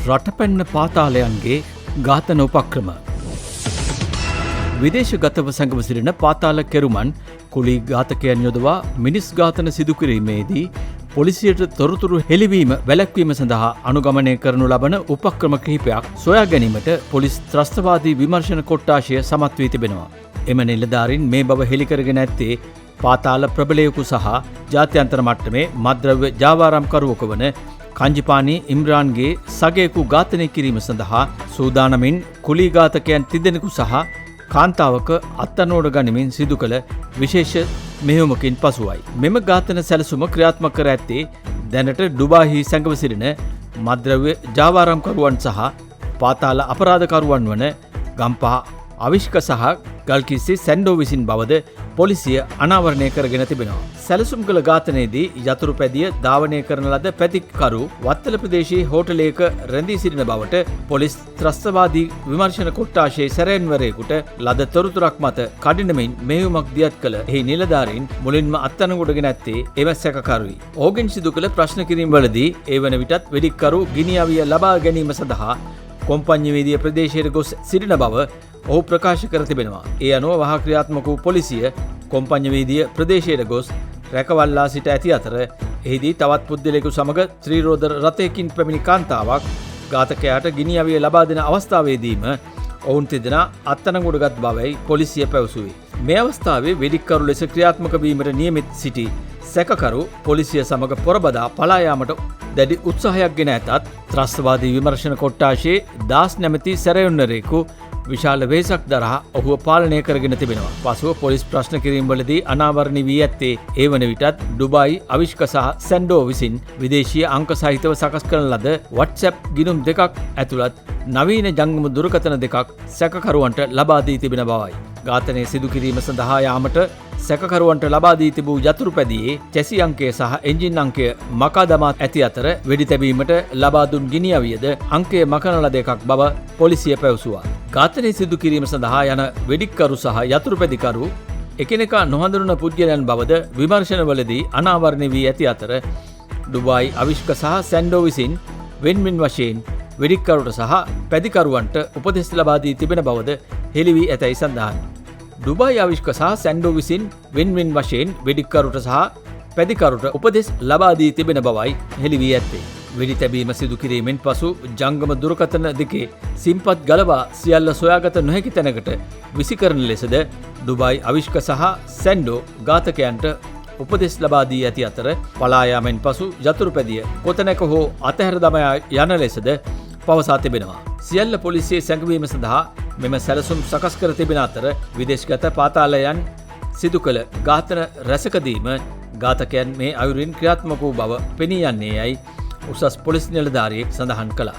රටපැන්න පාතාලයන්ගේ ඝාතන උපක්‍රම. විදේශගතව සැඟව සිටින පාතාල කෙරුමන් කුලී ඝාතකයන් යොදවා මිනිස් ඝාතන සිදු කිරීමේදී පොලිසියට තොරතුරු හෙළිවීම වැළැක්වීම සඳහා අනුගමනය කරනු ලබන උපක්‍රම කිහිපයක් සොයා ගැනීමට පොලිස් ත්‍රස්තවාදී විමර්ශන කොට්ටාශය සමත් වී තිබෙනවා. එම නිලධාරීන් මේ බව හෙළිකරගෙන ඇත්තේ පාතාල ප්‍රබලයෙකු සහ ජාත්‍යන්තර මට්ටමේ මත්ද්‍රව්‍ය ජාවාරම්කරුවෙකු වන කංජිපානී ඉම්රාන්ගේ සගයෙකු ඝාතනය කිරීම සඳහා සූදානමින් කුලී ඝාතකයන් තිදෙනෙකු සහ කාන්තාවක අත්අඩංගුවට ගනිමින් සිදු කළ විශේෂ මෙහෙයුමකින් පසුවයි. මෙම ඝාතන සැලසුම ක්‍රියාත්මක කර ඇත්තේ දැනට ඩුබායිහි සැඟව සිටින මත්ද්‍රව්‍ය ජාවාරම්කරුවන් සහ පාතාල අපරාධකරුවන් වන ගම්පහ අවිෂ්ක සහ ගල්කිස්සි සැන්ඩෝ විසින් බවද පොලිසිය අනාවරණය කරගෙන තිබෙනවා. සැලසුම් කළ ඝාතනයේදී යතුරු පැදිය ධාවනය කරන ලද පැතිකරු වත්තල ප්‍රදේශයේ හෝටලයක රැඳී සිටින බවට පොලිස් ත්‍රස්තවාදී විමර්ශන කොට්ටාශයේ සැරයන්වරයෙකුට ලද තොරතුරක් මත කඩිනමින් මෙහෙයුමක් දියත් කළ එහි නිලධාරීන් මුලින්ම අත්අඩංගුවටගෙන ඇත්තේ එම සැකකරුයි. ඔහුගෙන් සිදු කළ ප්‍රශ්න කිරීම්වලදී ඒ වන විටත් වෙඩික්කරු ගිනි අවිය ලබා ගැනීම සඳහා කොම්පඤ්ඤවීදිය ප්‍රදේශයට ගොස් සිටින බව ඔහු ප්‍රකාශ කර තිබෙනවා. ඒ අනුව වහා ක්‍රියාත්මක වූ පොලිසිය කොම්පඤ්ඤවීදිය ප්‍රදේශයට ගොස් රැකවල්ලා සිට ඇති අතර එහිදී තවත් පුද්ගලයෙකු සමග ත්‍රිරෝද රථයකින් පැමිණි කාන්තාවක් ඝාතකයාට ගිනි අවිය ලබා දෙන අවස්ථාවේදීම ඔවුන් තිදෙනා අත්අඩංගුවටගත් බවයි පොලිසිය පැවසුවේ. මේ අවස්ථාවේ වෙඩික්කරු ලෙස ක්‍රියාත්මක වීමට නියමිත සිටි සැකකරු පොලිසිය සමග පොරබදා පලා යාමට දැඩි උත්සාහයක් ගෙන ඇතත් ත්‍රස්තවාදී විමර්ශන කොට්ටාශයේ දාස් නැමැති සැරයුන්නරයෙකු විශාල වෙහෙසක් දරා ඔහුව පාලනය කරගෙන තිබෙනවා. පසුව පොලිස් ප්‍රශ්න කිරීම්වලදී අනාවරණය වී ඇත්තේ ඒ වන විටත් ඩුබායි අවිෂ්ක සහ සැන්ඩෝ විසින් විදේශීය අංක සහිතව සකස් කරන ලද WhatsApp ගිණුම් දෙකක් ඇතුළත් නවීන ජංගම දුරකථන දෙකක් සැකකරුවන්ට ලබා දී තිබෙන බවයි. ඝාතනය සිදු කිරීම සඳහා යාමට සැකකරුවන්ට ලබා දී තිබූ යතුරු පැදියේ චැසි අංකය සහ එන්ජින් අංකය මකා දමා ඇති අතර වෙඩි තැබීමට ලබා දුන් ගිනි අවියද අංකය මකන ලද එකක් බව පොලිසිය පැවසුවා. ඝාතනය සිදු කිරීම සඳහා යන වෙඩික්කරු සහ යතුරු පැදිකරු එකිනෙකා නොහඳුනන පුද්ගලයන් බවද විමර්ශනවලදී අනාවරණය වී ඇති අතර ඩුබායි අවිෂ්ක සහ සැන්ඩෝ විසින් වෙන්වෙන් වශයෙන් වෙඩික්කරුට සහ පැදිකරුවන්ට උපදෙස් ලබා දී තිබෙන බවද හෙළි වී ඇතැයි සඳහන්. ඩුබායි අවිෂ්ක සහ සැන්ඩෝ විසින් වෙන්වෙන් වශයෙන් වෙඩික්කරුට සහ පැදිකරුට උපදෙස් ලබා දී තිබෙන බවයි හෙළි වී ඇත්තේ. වෙඩි තැබීම සිදු කිරීමෙන් පසු ජංගම දුරකථන දෙකේ සිම්පත් ගලවා සියල්ල සොයාගත නොහැකි තැනකට විසිකරන ලෙසද ඩුබායි අවිෂ්ක සහ සැන්ඩෝ ඝාතකයන්ට උපදෙස් ලබා දී ඇති අතර පලා යාමෙන් පසු යතුරු පැදිය කොතැනක හෝ අතහැර දමා යන ලෙසද පවසා තිබෙනවා. සියල්ල පොලිසියේ සැඟවීම සඳහා මෙම සැලසුම් සකස් කර තිබෙන අතර විදේශගත පාතාලයන් සිදු කළ ඝාතන රැසකදීම ඝාතකයන් මේ අයුරින් ක්‍රියාත්මක වූ බව පෙනී යන්නේ යයි උසස් පොලිස් නිලධාරියෙක් සඳහන් කළා.